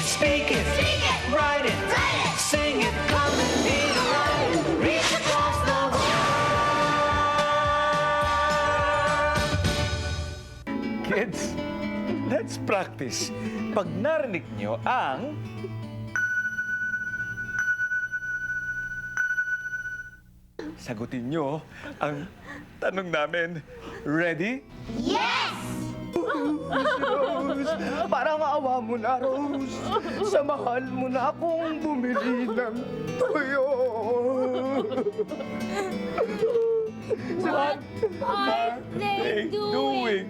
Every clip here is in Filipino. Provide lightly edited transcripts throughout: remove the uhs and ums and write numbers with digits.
Speak it. Write it. Sing it. Come and be right. Reach across the world. Kids, let's practice. Pag narinig nyo ang... Sagutin nyo ang tanong namin. Ready? Yes! Rose, parang awa mo na, Rose. Samahan mo na akong bumili ng tuyo. What are they doing?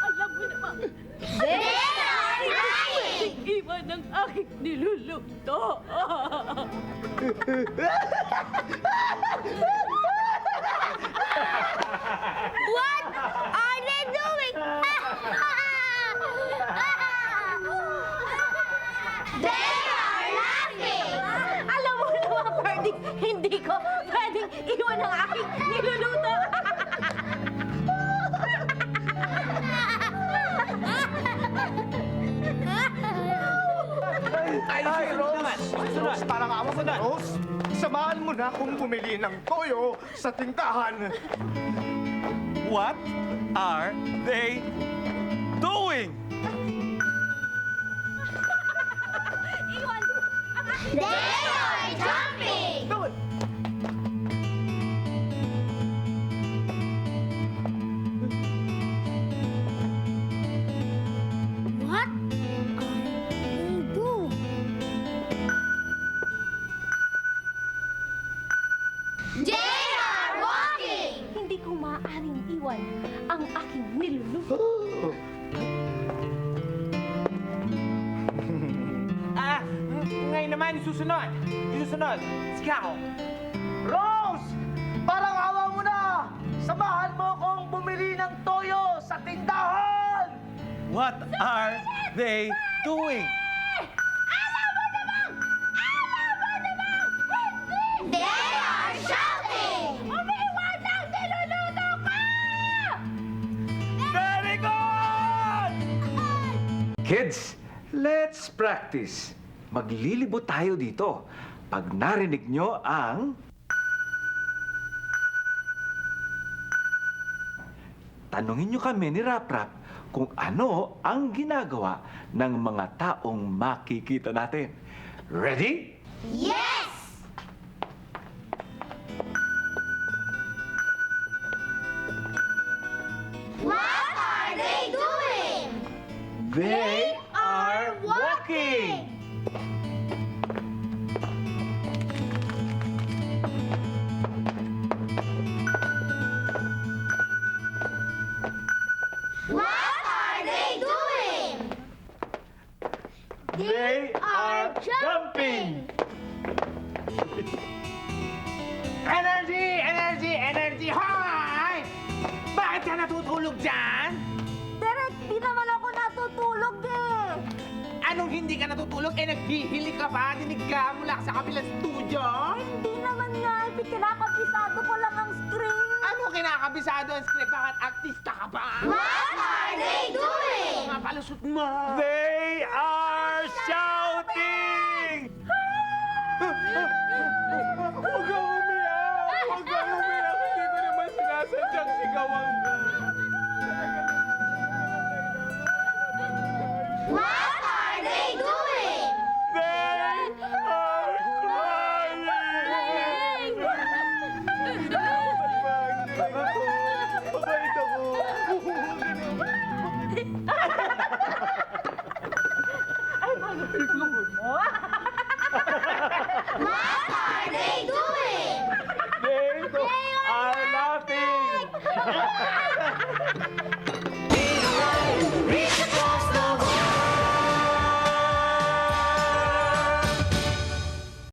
Alam mo naman, They are lying! iwan ang aking niluluto. What are they doing? They are laughing! Alam mo naman, Ferdy, hindi ko pwedeng iwan ang aking niluluto. Ay, Rose, parang awa mo na, Rose. Samahan mo na akong bumili ng toyo sa tindahan. What are they doing? Iwan ang aking... They are jumping! What are they doing? They are walking! Hindi ko maaaring iwan ang aking niluluto. Ngayon naman, susunod. Sikaw. Rose, parang awa mo na. Samahan mo akong bumili ng toyo sa tindahan. What are they doing? They are shouting! Umiwan ang niluluto ko! Very good! Kids, let's practice. Maglilibot tayo dito. Pag narinig nyo ang... Tanungin nyo kami ni Rap-Rap kung ano ang ginagawa ng mga taong makikita natin. Ready? Yes! What are they doing? They are walking! What are they doing? They are jumping! Energy! Hoy! Bakit ka natutulog dyan? Derek, di naman ako natutulog eh. Anong hindi ka natutulog? Naghihili ka pa? Dinig ka mula sa kabilang studio? Hindi naman nga, kinakabisado ko lang ang screen. Ano kinakabisado ang script? Bakit artista ka ba? What are they doing? Mga palusot mo! They are shouting! Huwag kang umiyak! Huwag kang umiyak! Hindi ko naman sinasadyang sigawan ka. What are they doing? They are crying! Mabait ako. What are they doing? They are laughing!